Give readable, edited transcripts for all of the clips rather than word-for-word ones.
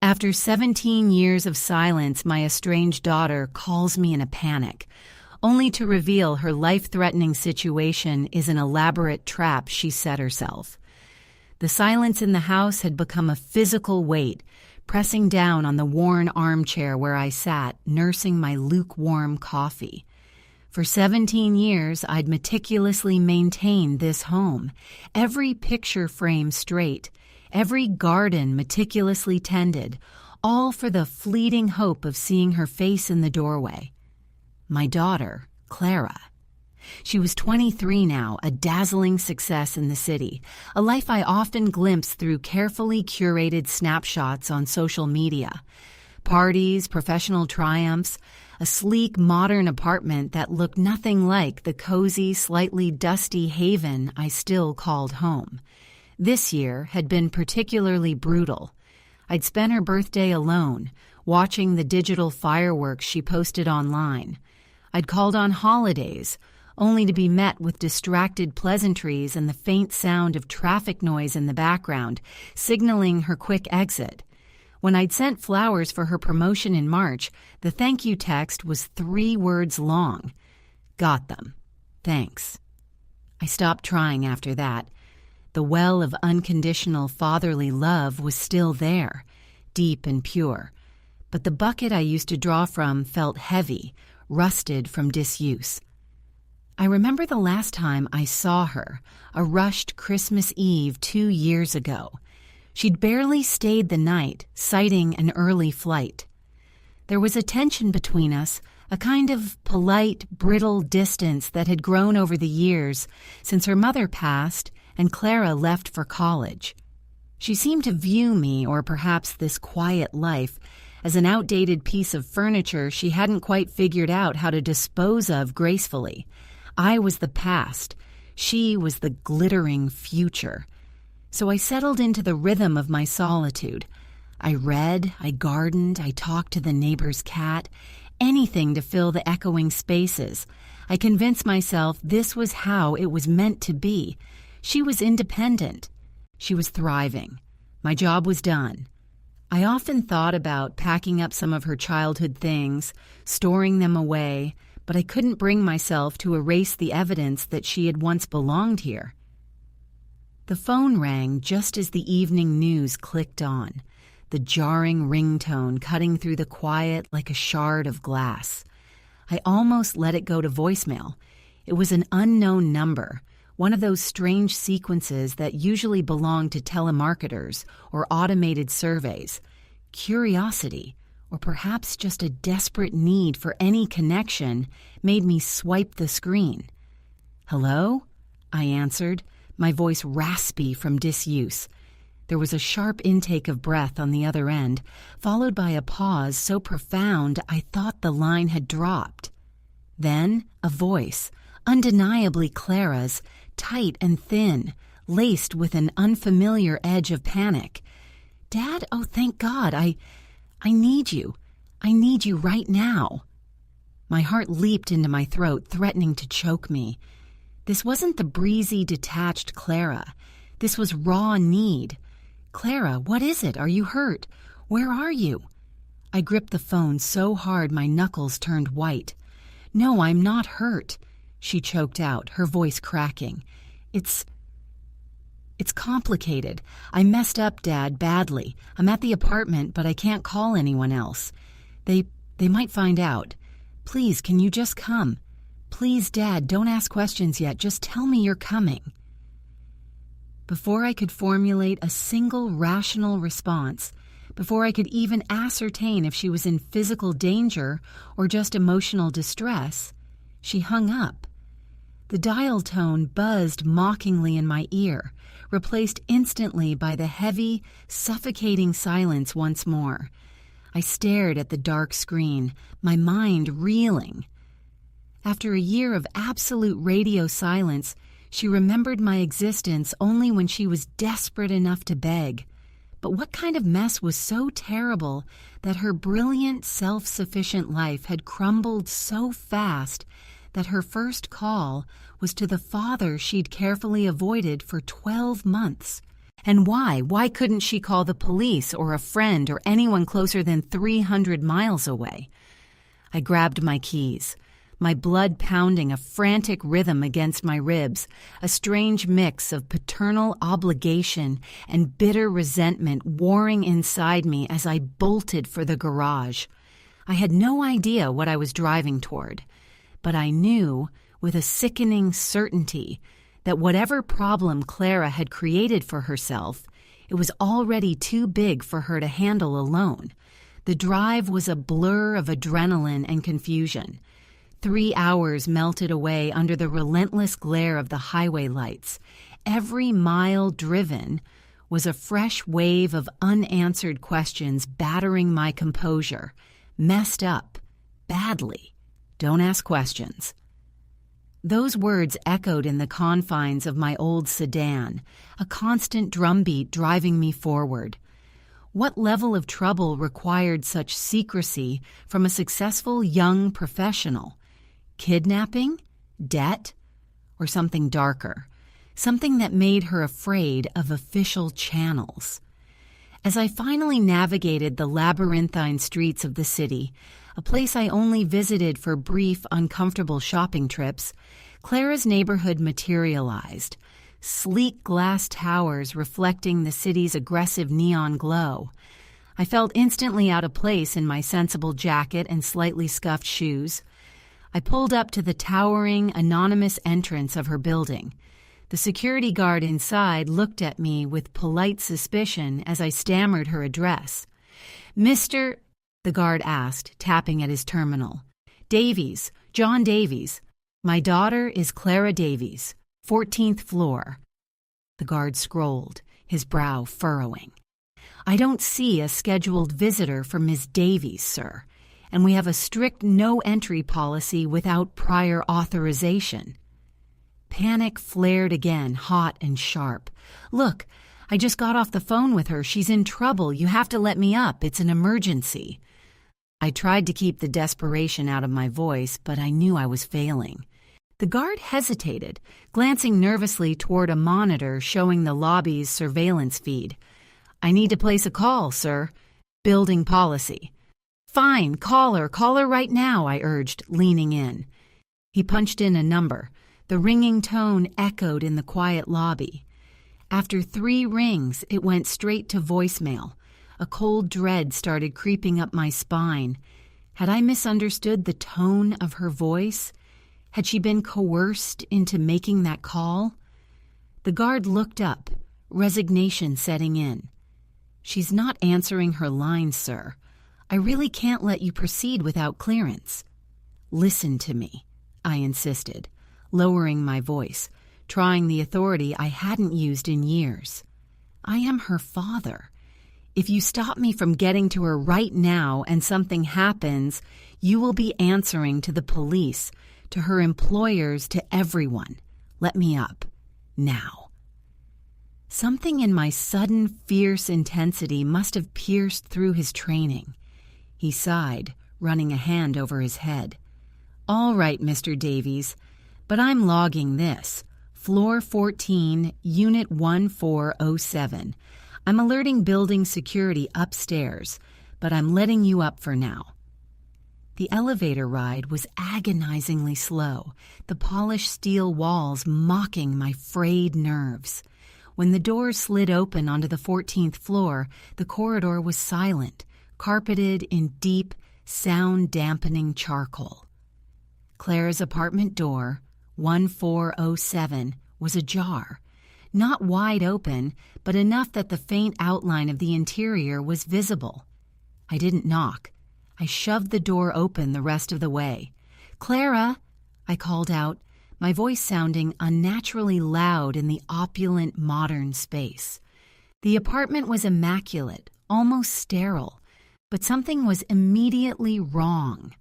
After 17 years of silence, my estranged daughter calls me in a panic, only to reveal her life-threatening situation is an elaborate trap she set herself. The silence in the house had become a physical weight, pressing down on the worn armchair where I sat, nursing my lukewarm coffee. For 17 years, I'd meticulously maintained this home, every picture frame straight, every garden meticulously tended, all for the fleeting hope of seeing her face in the doorway. My daughter, Clara. She was 23 now, a dazzling success in the city, a life I often glimpsed through carefully curated snapshots on social media. Parties, professional triumphs, a sleek, modern apartment that looked nothing like the cozy, slightly dusty haven I still called home. This year had been particularly brutal. I'd spent her birthday alone, watching the digital fireworks she posted online. I'd called on holidays, only to be met with distracted pleasantries and the faint sound of traffic noise in the background, signaling her quick exit. When I'd sent flowers for her promotion in March, the thank you text was 3 words long. Got them. Thanks. I stopped trying after that. The well of unconditional fatherly love was still there, deep and pure. But the bucket I used to draw from felt heavy, rusted from disuse. I remember the last time I saw her, a rushed Christmas Eve 2 years ago. She'd barely stayed the night, citing an early flight. There was a tension between us, a kind of polite, brittle distance that had grown over the years since her mother passed and Clara left for college. She seemed to view me, or perhaps this quiet life, as an outdated piece of furniture she hadn't quite figured out how to dispose of gracefully. I was the past. She was the glittering future. So I settled into the rhythm of my solitude. I read, I gardened, I talked to the neighbor's cat, anything to fill the echoing spaces. I convinced myself this was how it was meant to be. She was independent. She was thriving. My job was done. I often thought about packing up some of her childhood things, storing them away, but I couldn't bring myself to erase the evidence that she had once belonged here. The phone rang just as the evening news clicked on, the jarring ringtone cutting through the quiet like a shard of glass. I almost let it go to voicemail. It was an unknown number, one of those strange sequences that usually belong to telemarketers or automated surveys. Curiosity, or perhaps just a desperate need for any connection, made me swipe the screen. "Hello?" I answered, my voice raspy from disuse. There was a sharp intake of breath on the other end, followed by a pause so profound I thought the line had dropped. Then a voice, undeniably Clara's, tight and thin, laced with an unfamiliar edge of panic. "Dad, oh thank God, I need you. I need you right now." My heart leaped into my throat, threatening to choke me. This wasn't the breezy, detached Clara. This was raw need. "Clara, what is it? Are you hurt? Where are you?" I gripped the phone so hard my knuckles turned white. "No, I'm not hurt," she choked out, her voice cracking. It's complicated. I messed up, Dad, badly. I'm at the apartment, but I can't call anyone else. They might find out. Please, can you just come? Please, Dad, don't ask questions yet. Just tell me you're coming." Before I could formulate a single rational response, before I could even ascertain if she was in physical danger or just emotional distress, she hung up. The dial tone buzzed mockingly in my ear, replaced instantly by the heavy, suffocating silence once more. I stared at the dark screen, my mind reeling. After a year of absolute radio silence, she remembered my existence only when she was desperate enough to beg. But what kind of mess was so terrible that her brilliant, self-sufficient life had crumbled so fast that her first call was to the father she'd carefully avoided for 12 months? And why? Why couldn't she call the police or a friend or anyone closer than 300 miles away? I grabbed my keys, my blood pounding a frantic rhythm against my ribs, a strange mix of paternal obligation and bitter resentment warring inside me as I bolted for the garage. I had no idea what I was driving toward, but I knew with a sickening certainty that whatever problem Clara had created for herself, it was already too big for her to handle alone. The drive was a blur of adrenaline and confusion. 3 hours melted away under the relentless glare of the highway lights. Every mile driven was a fresh wave of unanswered questions battering my composure. Messed up. Badly. Don't ask questions. Those words echoed in the confines of my old sedan, a constant drumbeat driving me forward. What level of trouble required such secrecy from a successful young professional? Kidnapping? Debt? Or something darker? Something that made her afraid of official channels? As I finally navigated the labyrinthine streets of the city, a place I only visited for brief, uncomfortable shopping trips, Clara's neighborhood materialized, sleek glass towers reflecting the city's aggressive neon glow. I felt instantly out of place in my sensible jacket and slightly scuffed shoes. I pulled up to the towering, anonymous entrance of her building. The security guard inside looked at me with polite suspicion as I stammered her address. "Mr. the guard asked, tapping at his terminal. "Davies, John Davies. My daughter is Clara Davies, 14th floor." The guard scrolled, his brow furrowing. "I don't see a scheduled visitor for Miss Davies, sir, and we have a strict no-entry policy without prior authorization." Panic flared again, hot and sharp. "Look, I just got off the phone with her. She's in trouble. You have to let me up. It's an emergency." I tried to keep the desperation out of my voice, but I knew I was failing. The guard hesitated, glancing nervously toward a monitor showing the lobby's surveillance feed. "I need to place a call, sir. Building policy." "Fine, call her right now," I urged, leaning in. He punched in a number. The ringing tone echoed in the quiet lobby. After 3 rings, it went straight to voicemail. A cold dread started creeping up my spine. Had I misunderstood the tone of her voice? Had she been coerced into making that call? The guard looked up, resignation setting in. "She's not answering her line, sir. I really can't let you proceed without clearance." "Listen to me," I insisted, lowering my voice, trying the authority I hadn't used in years. "I am her father. If you stop me from getting to her right now and something happens, you will be answering to the police, to her employers, to everyone. Let me up. Now." Something in my sudden, fierce intensity must have pierced through his training. He sighed, running a hand over his head. "All right, Mr. Davies, but I'm logging this. Floor 14, Unit 1407. I'm alerting building security upstairs, but I'm letting you up for now." The elevator ride was agonizingly slow, the polished steel walls mocking my frayed nerves. When the doors slid open onto the 14th floor, the corridor was silent, carpeted in deep, sound-dampening charcoal. Clara's apartment door, 1407, was ajar. Not wide open, but enough that the faint outline of the interior was visible. I didn't knock. I shoved the door open the rest of the way. "Clara!" I called out, my voice sounding unnaturally loud in the opulent modern space. The apartment was immaculate, almost sterile, but something was immediately wrong.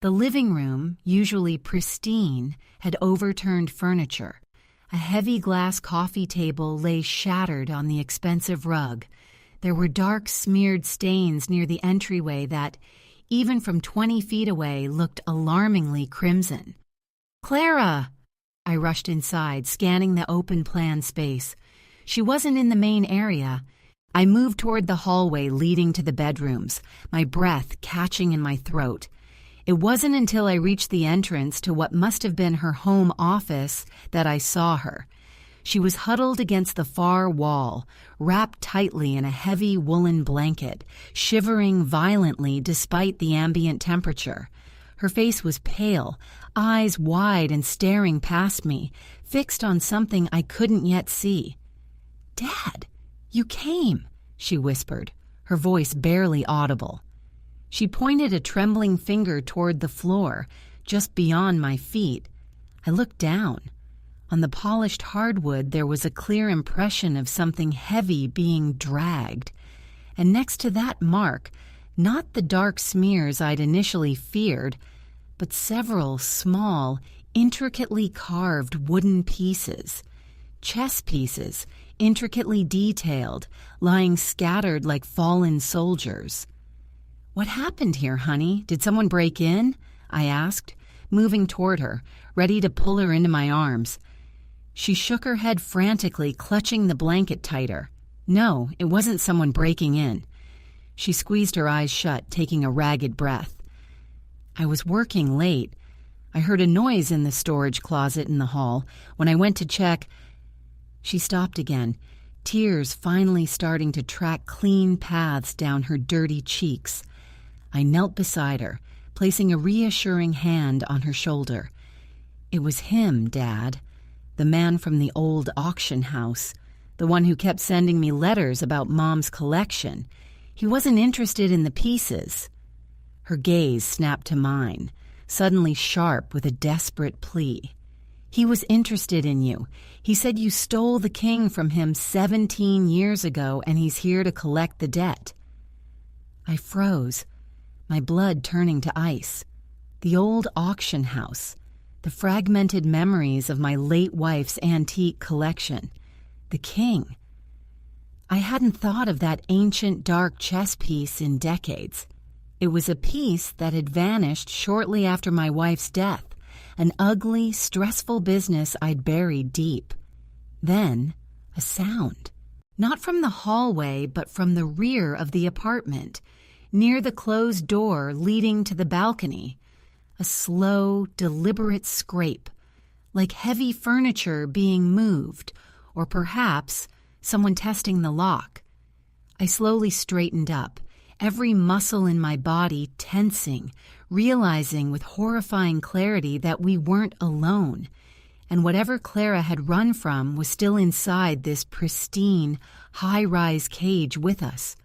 The living room, usually pristine, had overturned furniture. A heavy glass coffee table lay shattered on the expensive rug. There were dark, smeared stains near the entryway that, even from 20 feet away, looked alarmingly crimson. "Clara!" I rushed inside, scanning the open-plan space. She wasn't in the main area. I moved toward the hallway leading to the bedrooms, my breath catching in my throat. It wasn't until I reached the entrance to what must have been her home office that I saw her. She was huddled against the far wall, wrapped tightly in a heavy woolen blanket, shivering violently despite the ambient temperature. Her face was pale, eyes wide and staring past me, fixed on something I couldn't yet see. "Dad, you came," she whispered, her voice barely audible. She pointed a trembling finger toward the floor, just beyond my feet. I looked down. On the polished hardwood there was a clear impression of something heavy being dragged. And next to that mark, not the dark smears I'd initially feared, but several small, intricately carved wooden pieces. Chess pieces, intricately detailed, lying scattered like fallen soldiers. "What happened here, honey? Did someone break in?" I asked, moving toward her, ready to pull her into my arms. She shook her head frantically, clutching the blanket tighter. No, it wasn't someone breaking in. She squeezed her eyes shut, taking a ragged breath. "I was working late. I heard a noise in the storage closet in the hall. When I went to check..." She stopped again, tears finally starting to track clean paths down her dirty cheeks. I knelt beside her, placing a reassuring hand on her shoulder. "It was him, Dad. The man from the old auction house. The one who kept sending me letters about Mom's collection. He wasn't interested in the pieces." Her gaze snapped to mine, suddenly sharp with a desperate plea. "He was interested in you. He said you stole the king from him 17 years ago and he's here to collect the debt." I froze, my blood turning to ice. The old auction house, the fragmented memories of my late wife's antique collection, the king. I hadn't thought of that ancient dark chess piece in decades. It was a piece that had vanished shortly after my wife's death, an ugly, stressful business I'd buried deep. Then, a sound. Not from the hallway, but from the rear of the apartment, near the closed door leading to the balcony. A slow, deliberate scrape, like heavy furniture being moved, or perhaps someone testing the lock. I slowly straightened up, every muscle in my body tensing, realizing with horrifying clarity that we weren't alone, and whatever Clara had run from was still inside this pristine, high-rise cage with us.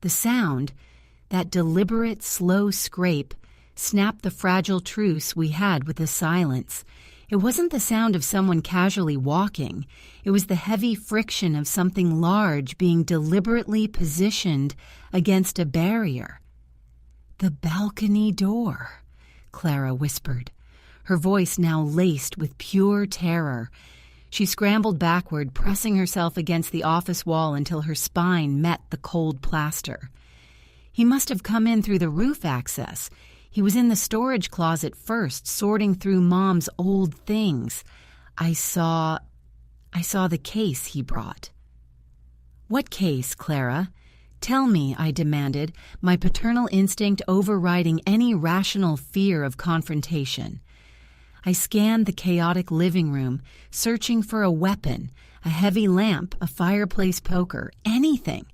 The sound, that deliberate, slow scrape, snapped the fragile truce we had with the silence. It wasn't the sound of someone casually walking. It was the heavy friction of something large being deliberately positioned against a barrier. "The balcony door," Clara whispered, her voice now laced with pure terror. She scrambled backward, pressing herself against the office wall until her spine met the cold plaster. He must have come in through the roof access. He was in the storage closet first, sorting through Mom's old things. I saw the case he brought. "What case, Clara? Tell me," I demanded, my paternal instinct overriding any rational fear of confrontation. I scanned the chaotic living room, searching for a weapon, a heavy lamp, a fireplace poker, anything.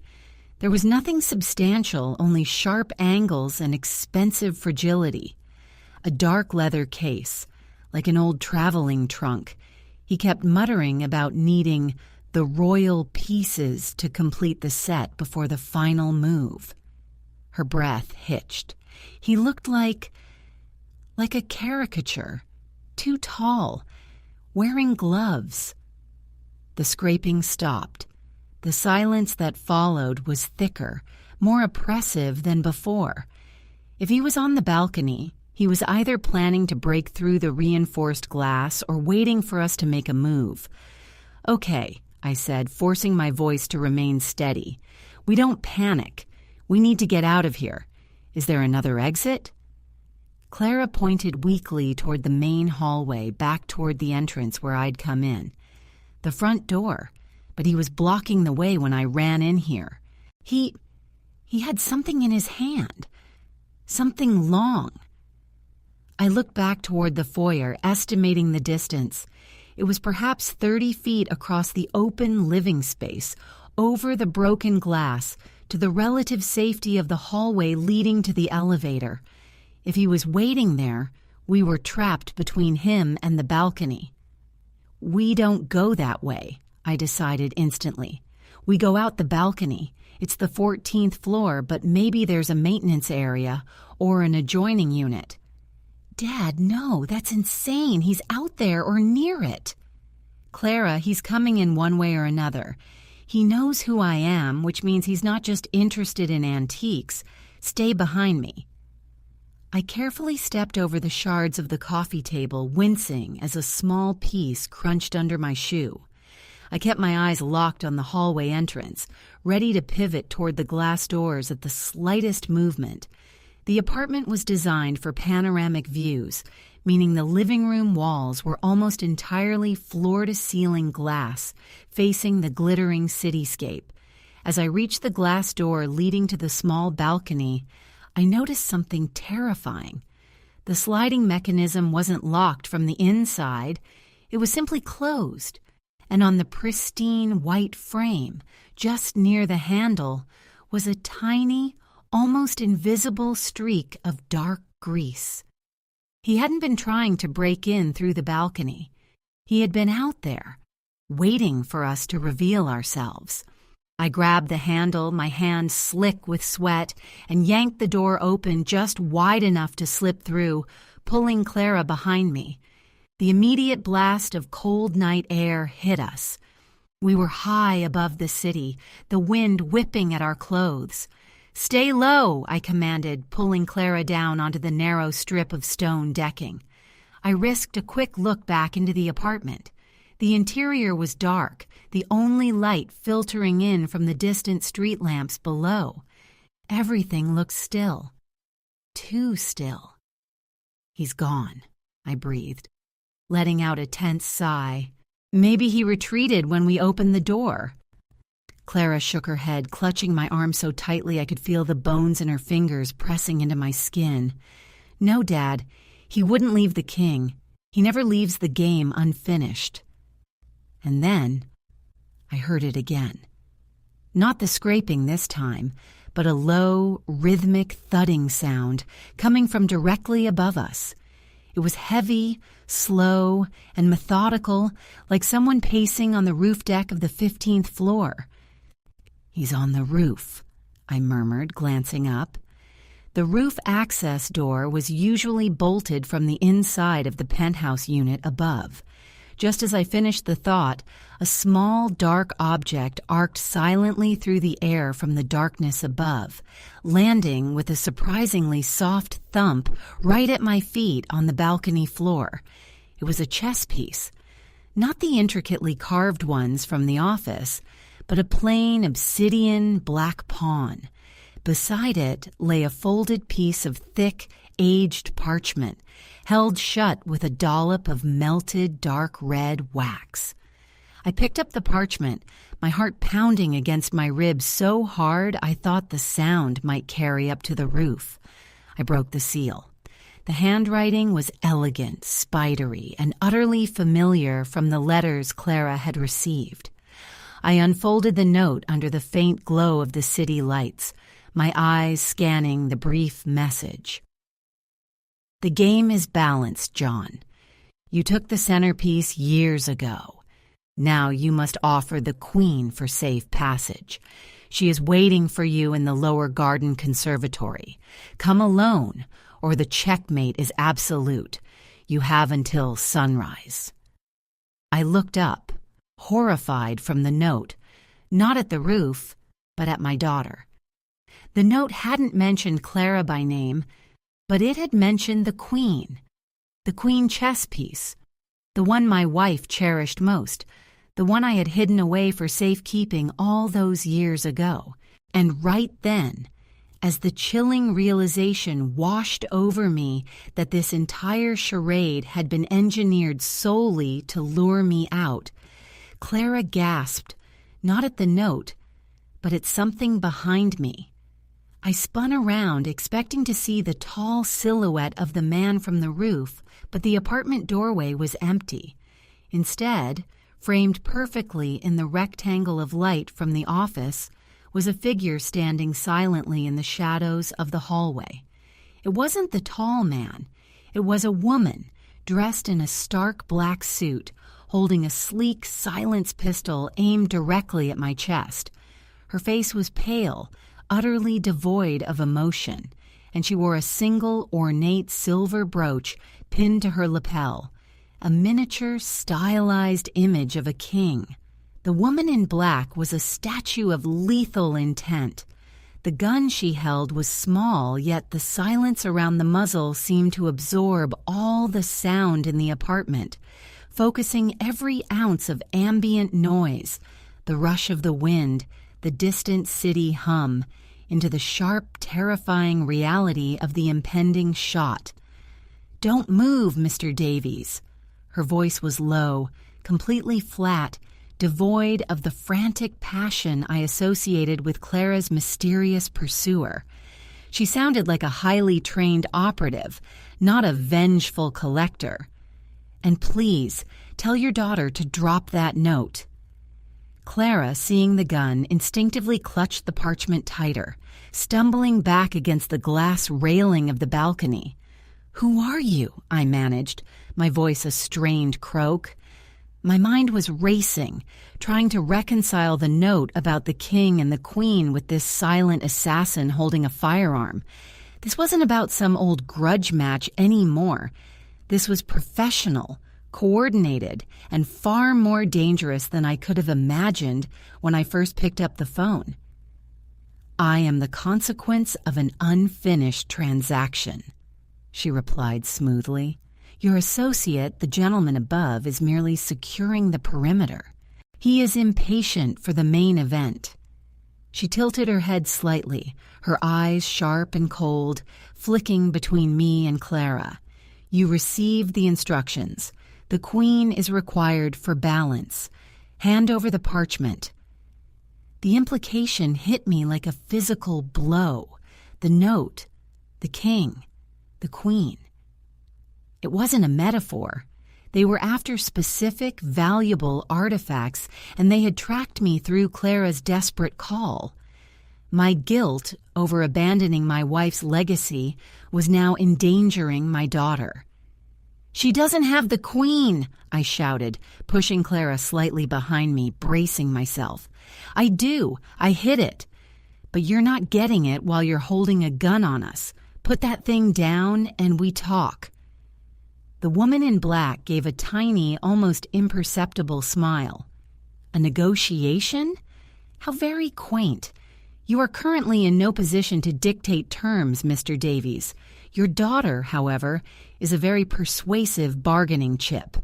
There was nothing substantial, only sharp angles and expensive fragility. A dark leather case, like an old traveling trunk. He kept muttering about needing the royal pieces to complete the set before the final move. Her breath hitched. He looked like a caricature, too tall, wearing gloves. The scraping stopped. The silence that followed was thicker, more oppressive than before. If he was on the balcony, he was either planning to break through the reinforced glass or waiting for us to make a move. "Okay," I said, forcing my voice to remain steady. "We don't panic. We need to get out of here. Is there another exit?" Clara pointed weakly toward the main hallway, back toward the entrance where I'd come in. "The front door. but he was blocking the way when I ran in here. He had something in his hand. Something long. I looked back toward the foyer, estimating the distance. It was perhaps 30 feet across the open living space, over the broken glass, to the relative safety of the hallway leading to the elevator. If he was waiting there, we were trapped between him and the balcony. We don't go that way, I decided instantly. We go out the balcony. It's the 14th floor, but maybe there's a maintenance area or an adjoining unit. Dad, no, that's insane. He's out there or near it. Clara, he's coming in one way or another. He knows who I am, which means he's not just interested in antiques. Stay behind me. I carefully stepped over the shards of the coffee table, wincing as a small piece crunched under my shoe. I kept my eyes locked on the hallway entrance, ready to pivot toward the glass doors at the slightest movement. The apartment was designed for panoramic views, meaning the living room walls were almost entirely floor-to-ceiling glass, facing the glittering cityscape. As I reached the glass door leading to the small balcony, I noticed something terrifying. The sliding mechanism wasn't locked from the inside. It was simply closed. And on the pristine white frame, just near the handle, was a tiny, almost invisible streak of dark grease. He hadn't been trying to break in through the balcony. He had been out there, waiting for us to reveal ourselves. I grabbed the handle, my hand slick with sweat, and yanked the door open just wide enough to slip through, pulling Clara behind me. The immediate blast of cold night air hit us. We were high above the city, the wind whipping at our clothes. "Stay low," I commanded, pulling Clara down onto the narrow strip of stone decking. I risked a quick look back into the apartment. The interior was dark, the only light filtering in from the distant street lamps below. Everything looked still. Too still. "He's gone," I breathed, letting out a tense sigh. Maybe he retreated when we opened the door. Clara shook her head, clutching my arm so tightly I could feel the bones in her fingers pressing into my skin. "No, Dad, he wouldn't leave the king. He never leaves the game unfinished." And then I heard it again. Not the scraping this time, but a low, rhythmic thudding sound coming from directly above us. It was heavy, slow, and methodical, like someone pacing on the roof deck of the 15th floor. "He's on the roof," I murmured, glancing up. The roof access door was usually bolted from the inside of the penthouse unit above. Just as I finished the thought, a small, dark object arced silently through the air from the darkness above, landing with a surprisingly soft thump right at my feet on the balcony floor. It was a chess piece. Not the intricately carved ones from the office, but a plain obsidian black pawn. Beside it lay a folded piece of thick, aged parchment, held shut with a dollop of melted dark red wax. I picked up the parchment, my heart pounding against my ribs so hard I thought the sound might carry up to the roof. I broke the seal. The handwriting was elegant, spidery, and utterly familiar from the letters Clara had received. I unfolded the note under the faint glow of the city lights, my eyes scanning the brief message. "The game is balanced, John. You took the centerpiece years ago. Now you must offer the queen for safe passage. She is waiting for you in the lower garden conservatory. Come alone, or the checkmate is absolute. You have until sunrise." I looked up, horrified from the note, not at the roof, but at my daughter. The note hadn't mentioned Clara by name, but it had mentioned the queen chess piece, the one my wife cherished most, the one I had hidden away for safekeeping all those years ago. And right then, as the chilling realization washed over me that this entire charade had been engineered solely to lure me out, Clara gasped, not at the note, but at something behind me. I spun around, expecting to see the tall silhouette of the man from the roof, but the apartment doorway was empty. Instead, framed perfectly in the rectangle of light from the office, was a figure standing silently in the shadows of the hallway. It wasn't the tall man. It was a woman, dressed in a stark black suit, holding a sleek silence pistol aimed directly at my chest. Her face was pale, utterly devoid of emotion, and she wore a single ornate silver brooch pinned to her lapel, a miniature, stylized image of a king. The woman in black was a statue of lethal intent. The gun she held was small, yet the silence around the muzzle seemed to absorb all the sound in the apartment, focusing every ounce of ambient noise, the rush of the wind, the distant city hum, into the sharp, terrifying reality of the impending shot. "Don't move, Mr. Davies." Her voice was low, completely flat, devoid of the frantic passion I associated with Clara's mysterious pursuer. She sounded like a highly trained operative, not a vengeful collector. "And please, tell your daughter to drop that note." Clara, seeing the gun, instinctively clutched the parchment tighter, stumbling back against the glass railing of the balcony. "Who are you?" I managed, my voice a strained croak. My mind was racing, trying to reconcile the note about the king and the queen with this silent assassin holding a firearm. This wasn't about some old grudge match anymore. This was professional, coordinated, and far more dangerous than I could have imagined when I first picked up the phone. "I am the consequence of an unfinished transaction," she replied smoothly. "Your associate, the gentleman above, is merely securing the perimeter. He is impatient for the main event." She tilted her head slightly, her eyes sharp and cold, flicking between me and Clara. "You received the instructions. The queen is required for balance. Hand over the parchment." The implication hit me like a physical blow. The note, the king, the queen. It wasn't a metaphor. They were after specific, valuable artifacts, and they had tracked me through Clara's desperate call. My guilt over abandoning my wife's legacy was now endangering my daughter. "She doesn't have the queen," I shouted, pushing Clara slightly behind me, bracing myself. "I do. I hid it. But you're not getting it while you're holding a gun on us. Put that thing down and we talk." The woman in black gave a tiny, almost imperceptible smile. "A negotiation? How very quaint. You are currently in no position to dictate terms, Mr. Davies. Your daughter, however, is a very persuasive bargaining chip."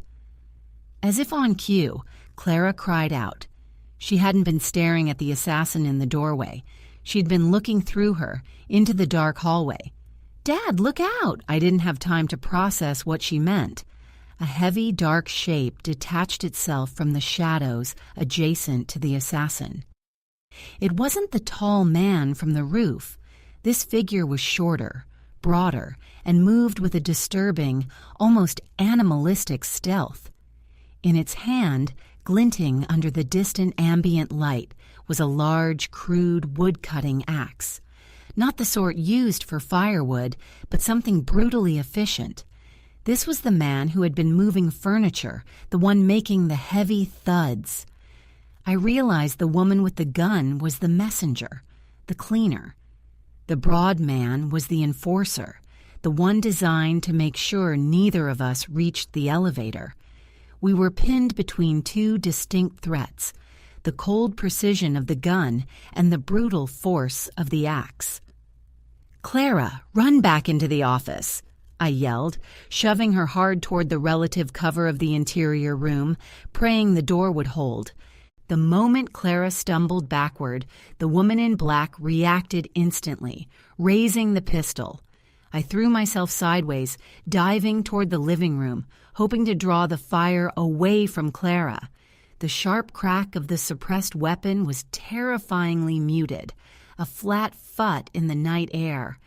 As if on cue, Clara cried out. She hadn't been staring at the assassin in the doorway. She'd been looking through her, into the dark hallway. "Dad, look out!" I didn't have time to process what she meant. A heavy, dark shape detached itself from the shadows adjacent to the assassin. It wasn't the tall man from the roof. This figure was shorter, broader, and moved with a disturbing, almost animalistic stealth. In its hand, glinting under the distant ambient light, was a large, crude wood-cutting axe. Not the sort used for firewood, but something brutally efficient. This was the man who had been moving furniture, the one making the heavy thuds. I realized the woman with the gun was the messenger, the cleaner. The broad man was the enforcer, the one designed to make sure neither of us reached the elevator. We were pinned between two distinct threats, the cold precision of the gun and the brutal force of the axe. "Clara, run back into the office," I yelled, shoving her hard toward the relative cover of the interior room, praying the door would hold. The moment Clara stumbled backward, the woman in black reacted instantly, raising the pistol. I threw myself sideways, diving toward the living room, hoping to draw the fire away from Clara. The sharp crack of the suppressed weapon was terrifyingly muted, a flat phut in the night air.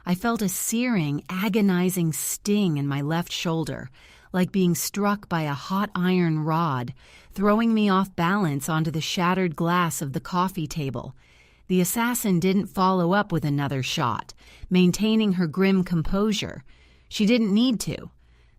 I felt a searing, agonizing sting in my left shoulder, like being struck by a hot iron rod, throwing me off balance onto the shattered glass of the coffee table. The assassin didn't follow up with another shot, maintaining her grim composure. She didn't need to.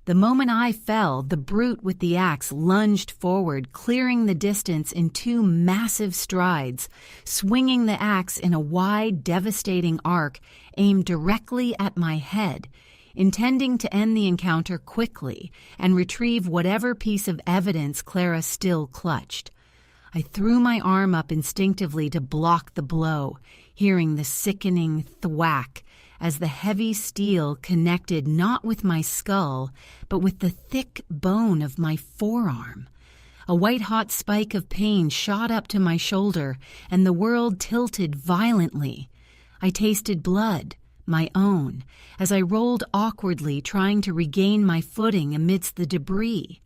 The moment I fell, the brute with the axe lunged forward, clearing the distance in 2 massive strides, swinging the axe in a wide, devastating arc aimed directly at my head, intending to end the encounter quickly and retrieve whatever piece of evidence Clara still clutched. I threw my arm up instinctively to block the blow, hearing the sickening thwack as the heavy steel connected not with my skull, but with the thick bone of my forearm. A white-hot spike of pain shot up to my shoulder, and the world tilted violently. I tasted blood, my own, as I rolled awkwardly, trying to regain my footing amidst the debris.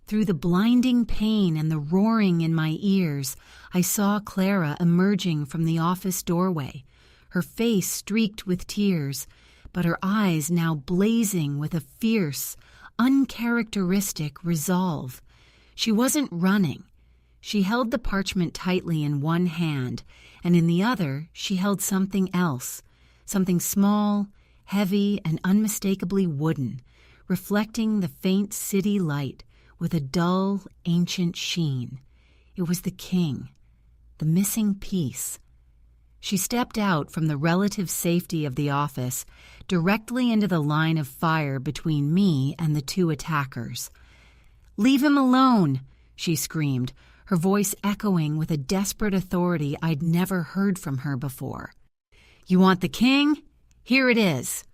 Through the blinding pain and the roaring in my ears, I saw Clara emerging from the office doorway, her face streaked with tears, but her eyes now blazing with a fierce, uncharacteristic resolve. She wasn't running. She held the parchment tightly in one hand, and in the other she held something else, something small, heavy, and unmistakably wooden, reflecting the faint city light with a dull, ancient sheen. It was the king, the missing piece. She stepped out from the relative safety of the office, directly into the line of fire between me and the 2 attackers. "Leave him alone!" she screamed, her voice echoing with a desperate authority I'd never heard from her before. "You want the king? Here it is."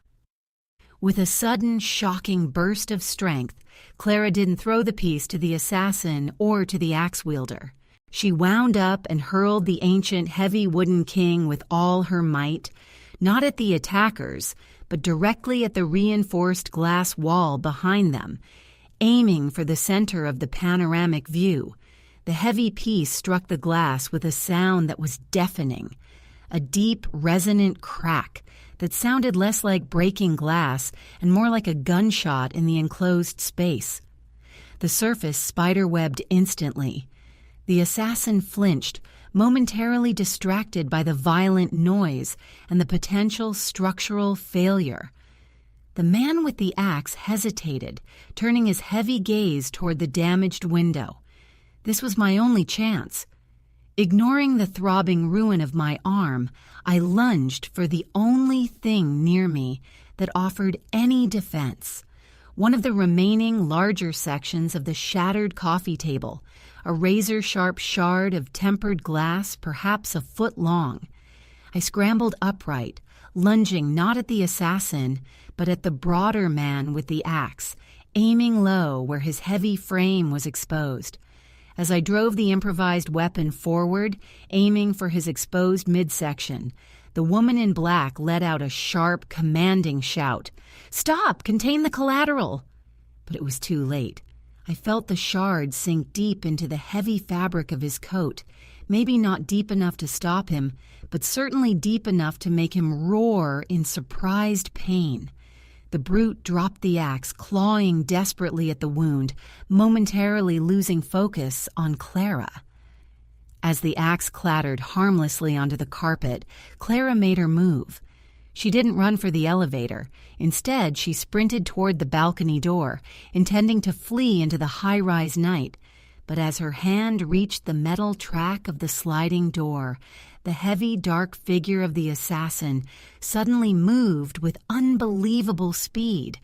With a sudden, shocking burst of strength, Clara didn't throw the piece to the assassin or to the axe-wielder. She wound up and hurled the ancient, heavy wooden king with all her might, not at the attackers, but directly at the reinforced glass wall behind them, aiming for the center of the panoramic view. The heavy piece struck the glass with a sound that was deafening, a deep, resonant crack that sounded less like breaking glass and more like a gunshot in the enclosed space. The surface spiderwebbed instantly. The assassin flinched, momentarily distracted by the violent noise and the potential structural failure. The man with the axe hesitated, turning his heavy gaze toward the damaged window. This was my only chance. Ignoring the throbbing ruin of my arm, I lunged for the only thing near me that offered any defense. One of the remaining larger sections of the shattered coffee table, a razor-sharp shard of tempered glass perhaps a foot long. I scrambled upright, lunging not at the assassin, but at the broader man with the axe, aiming low where his heavy frame was exposed. As I drove the improvised weapon forward, aiming for his exposed midsection, the woman in black let out a sharp, commanding shout. "Stop! Contain the collateral!" But it was too late. I felt the shard sink deep into the heavy fabric of his coat, maybe not deep enough to stop him, but certainly deep enough to make him roar in surprised pain. The brute dropped the axe, clawing desperately at the wound, momentarily losing focus on Clara. As the axe clattered harmlessly onto the carpet, Clara made her move. She didn't run for the elevator. Instead, she sprinted toward the balcony door, intending to flee into the high-rise night. But as her hand reached the metal track of the sliding door, the heavy, dark figure of the assassin suddenly moved with unbelievable speed.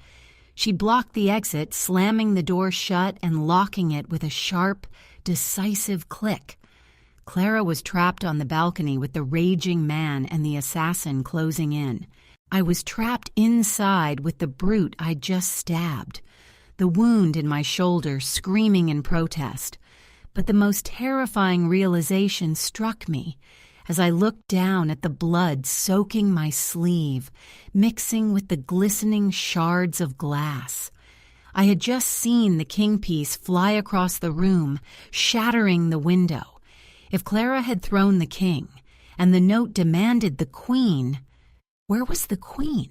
She blocked the exit, slamming the door shut and locking it with a sharp, decisive click. Clara was trapped on the balcony with the raging man and the assassin closing in. I was trapped inside with the brute I'd just stabbed, the wound in my shoulder screaming in protest. But the most terrifying realization struck me as I looked down at the blood soaking my sleeve, mixing with the glistening shards of glass. I had just seen the king piece fly across the room, shattering the window. If Clara had thrown the king, and the note demanded the queen, where was the queen?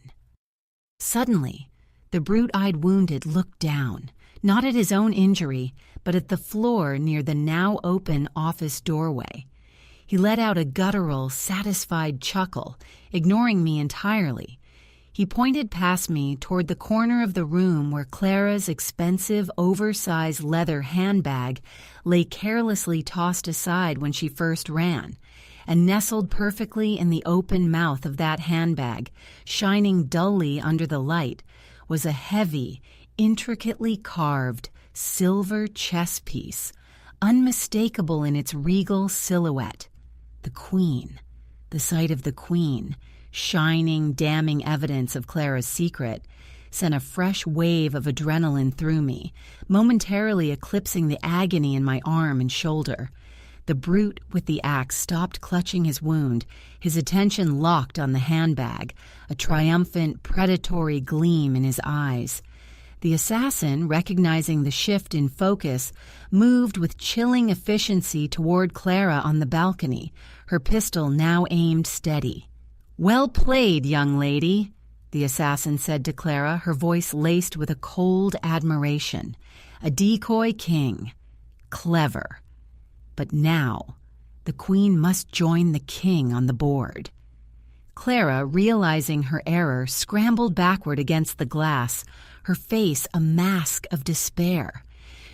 Suddenly, the brute-eyed wounded looked down, not at his own injury, but at the floor near the now open office doorway. He let out a guttural, satisfied chuckle, ignoring me entirely. He pointed past me toward the corner of the room where Clara's expensive, oversized leather handbag lay carelessly tossed aside when she first ran, and nestled perfectly in the open mouth of that handbag, shining dully under the light, was a heavy, intricately carved silver chess piece, unmistakable in its regal silhouette. The queen, the sight of the queen, shining, damning evidence of Clara's secret, sent a fresh wave of adrenaline through me, momentarily eclipsing the agony in my arm and shoulder. The brute with the axe stopped clutching his wound, his attention locked on the handbag, a triumphant, predatory gleam in his eyes. The assassin, recognizing the shift in focus, moved with chilling efficiency toward Clara on the balcony, her pistol now aimed steady. "Well played, young lady," the assassin said to Clara, her voice laced with a cold admiration. "A decoy king. Clever. But now, the queen must join the king on the board." Clara, realizing her error, scrambled backward against the glass, her face a mask of despair.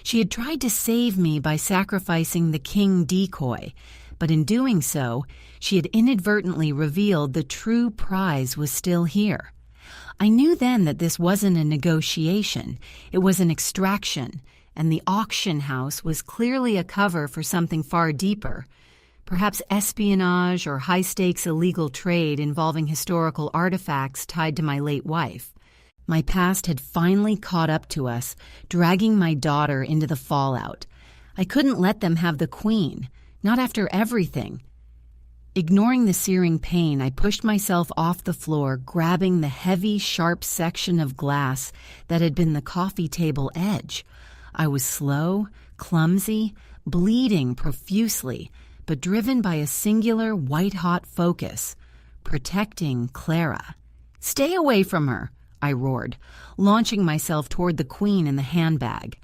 She had tried to save me by sacrificing the king decoy, but in doing so, she had inadvertently revealed the true prize was still here. I knew then that this wasn't a negotiation, it was an extraction, and the auction house was clearly a cover for something far deeper, perhaps espionage or high-stakes illegal trade involving historical artifacts tied to my late wife. My past had finally caught up to us, dragging my daughter into the fallout. I couldn't let them have the queen, not after everything. Ignoring the searing pain, I pushed myself off the floor, grabbing the heavy, sharp section of glass that had been the coffee table edge. I was slow, clumsy, bleeding profusely, but driven by a singular white-hot focus, protecting Clara. "Stay away from her," I roared, launching myself toward the queen in the handbag.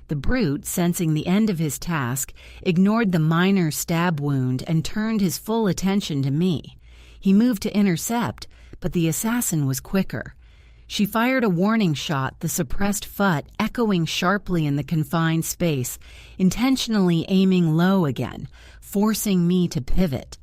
The brute, sensing the end of his task, ignored the minor stab wound and turned his full attention to me. He moved to intercept, but the assassin was quicker. She fired a warning shot, the suppressed phut echoing sharply in the confined space, intentionally aiming low again, forcing me to pivot.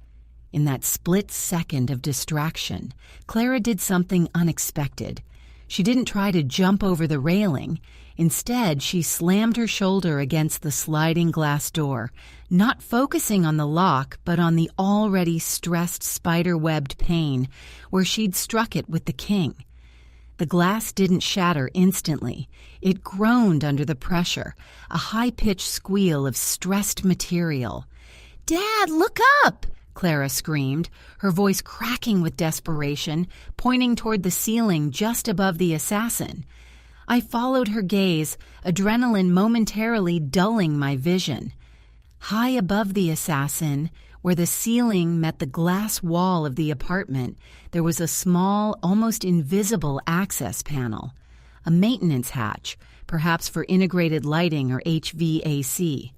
In that split second of distraction, Clara did something unexpected. She didn't try to jump over the railing. Instead, she slammed her shoulder against the sliding glass door, not focusing on the lock, but on the already stressed spider-webbed pane where she'd struck it with the king. The glass didn't shatter instantly. It groaned under the pressure, a high-pitched squeal of stressed material. "Dad, look up!" Clara screamed, her voice cracking with desperation, pointing toward the ceiling just above the assassin. I followed her gaze, adrenaline momentarily dulling my vision. High above the assassin, where the ceiling met the glass wall of the apartment, there was a small, almost invisible access panel, a maintenance hatch, perhaps for integrated lighting or HVAC.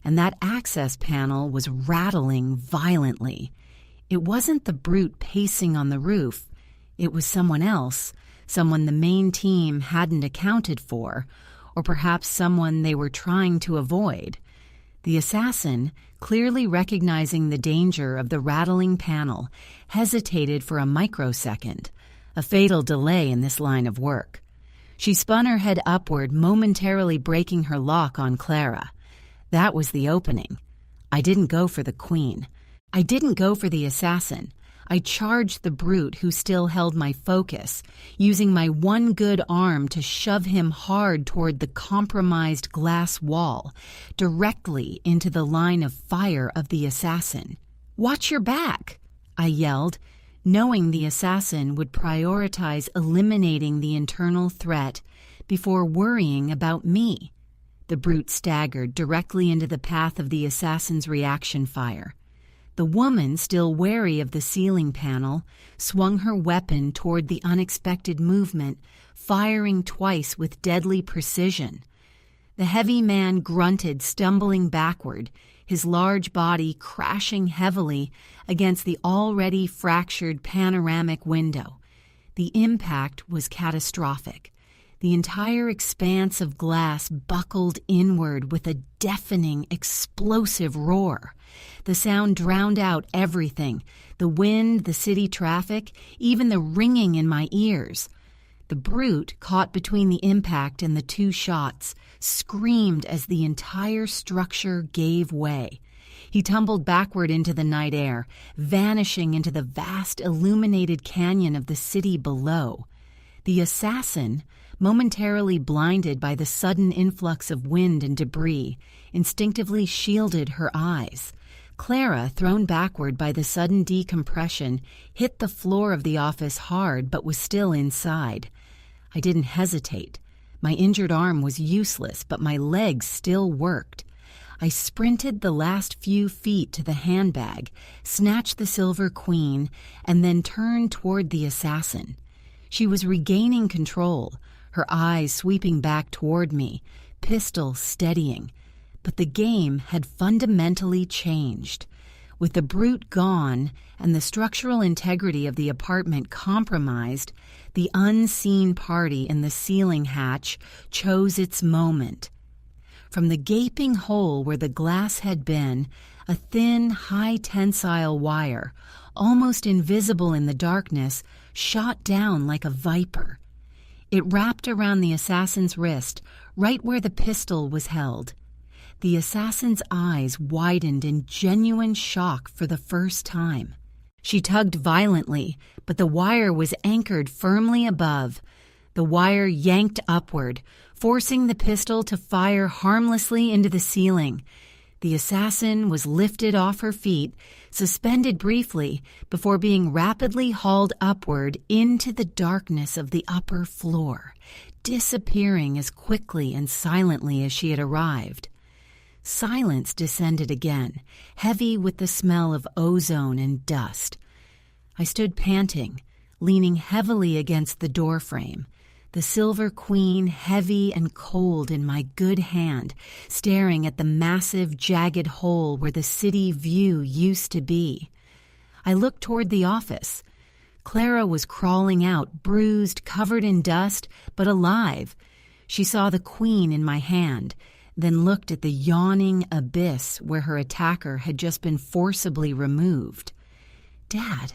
And that access panel was rattling violently. It wasn't the brute pacing on the roof. It was someone else, someone the main team hadn't accounted for, or perhaps someone they were trying to avoid. The assassin, clearly recognizing the danger of the rattling panel, hesitated for a microsecond, a fatal delay in this line of work. She spun her head upward, momentarily breaking her lock on Clara. That was the opening. I didn't go for the queen. I didn't go for the assassin. I charged the brute who still held my focus, using my one good arm to shove him hard toward the compromised glass wall, directly into the line of fire of the assassin. "Watch your back!" I yelled, knowing the assassin would prioritize eliminating the internal threat before worrying about me. The brute staggered directly into the path of the assassin's reaction fire. The woman, still wary of the ceiling panel, swung her weapon toward the unexpected movement, firing twice with deadly precision. The heavy man grunted, stumbling backward, his large body crashing heavily against the already fractured panoramic window. The impact was catastrophic. The entire expanse of glass buckled inward with a deafening, explosive roar. The sound drowned out everything, the wind, the city traffic, even the ringing in my ears. The brute, caught between the impact and the two shots, screamed as the entire structure gave way. He tumbled backward into the night air, vanishing into the vast illuminated canyon of the city below. The assassin, momentarily blinded by the sudden influx of wind and debris, instinctively shielded her eyes. Clara, thrown backward by the sudden decompression, hit the floor of the office hard but was still inside. I didn't hesitate. My injured arm was useless, but my legs still worked. I sprinted the last few feet to the handbag, snatched the silver queen, and then turned toward the assassin. She was regaining control, her eyes sweeping back toward me, pistol steadying. But the game had fundamentally changed. With the brute gone and the structural integrity of the apartment compromised, the unseen party in the ceiling hatch chose its moment. From the gaping hole where the glass had been, a thin, high-tensile wire, almost invisible in the darkness, shot down like a viper. It wrapped around the assassin's wrist, right where the pistol was held. The assassin's eyes widened in genuine shock for the first time. She tugged violently, but the wire was anchored firmly above. The wire yanked upward, forcing the pistol to fire harmlessly into the ceiling. The assassin was lifted off her feet, suspended briefly, before being rapidly hauled upward into the darkness of the upper floor, disappearing as quickly and silently as she had arrived. Silence descended again, heavy with the smell of ozone and dust. I stood panting, leaning heavily against the doorframe, the silver queen heavy and cold in my good hand, staring at the massive, jagged hole where the city view used to be. I looked toward the office. Clara was crawling out, bruised, covered in dust, but alive. She saw the queen in my hand, then looked at the yawning abyss where her attacker had just been forcibly removed. "Dad,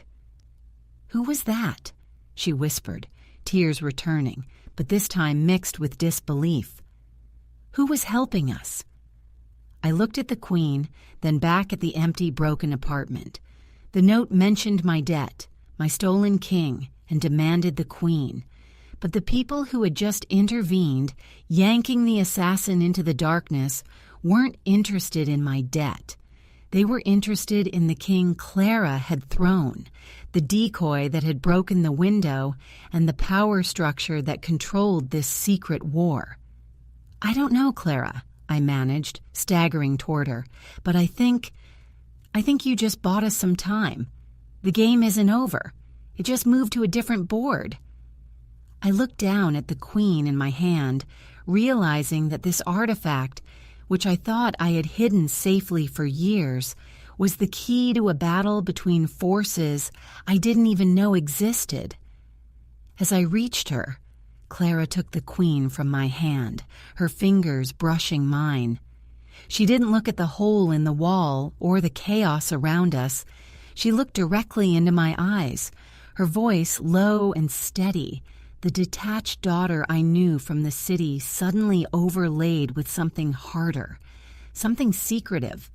who was that?" she whispered, tears returning, but this time mixed with disbelief. "Who was helping us?" I looked at the queen, then back at the empty, broken apartment. The note mentioned my debt, my stolen king, and demanded the queen. But the people who had just intervened, yanking the assassin into the darkness, weren't interested in my debt. They were interested in the king Clara had thrown, the decoy that had broken the window, and the power structure that controlled this secret war. "I don't know, Clara," I managed, staggering toward her, "but I think you just bought us some time. The game isn't over. It just moved to a different board." I looked down at the queen in my hand, realizing that this artifact, which I thought I had hidden safely for years, was the key to a battle between forces I didn't even know existed. As I reached her, Clara took the queen from my hand, her fingers brushing mine. She didn't look at the hole in the wall or the chaos around us. She looked directly into my eyes, her voice low and steady, the detached daughter I knew from the city suddenly overlaid with something harder, something secretive.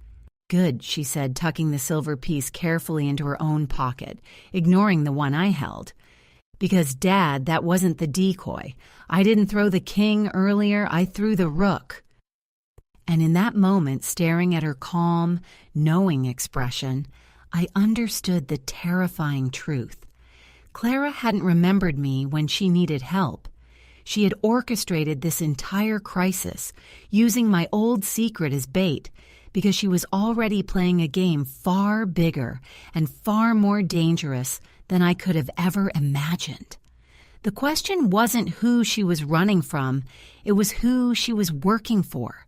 "Good," she said, tucking the silver piece carefully into her own pocket, ignoring the one I held. "Because, Dad, that wasn't the decoy. I didn't throw the king earlier, I threw the rook." And in that moment, staring at her calm, knowing expression, I understood the terrifying truth. Clara hadn't remembered me when she needed help. She had orchestrated this entire crisis, using my old secret as bait, because she was already playing a game far bigger and far more dangerous than I could have ever imagined. The question wasn't who she was running from, it was who she was working for.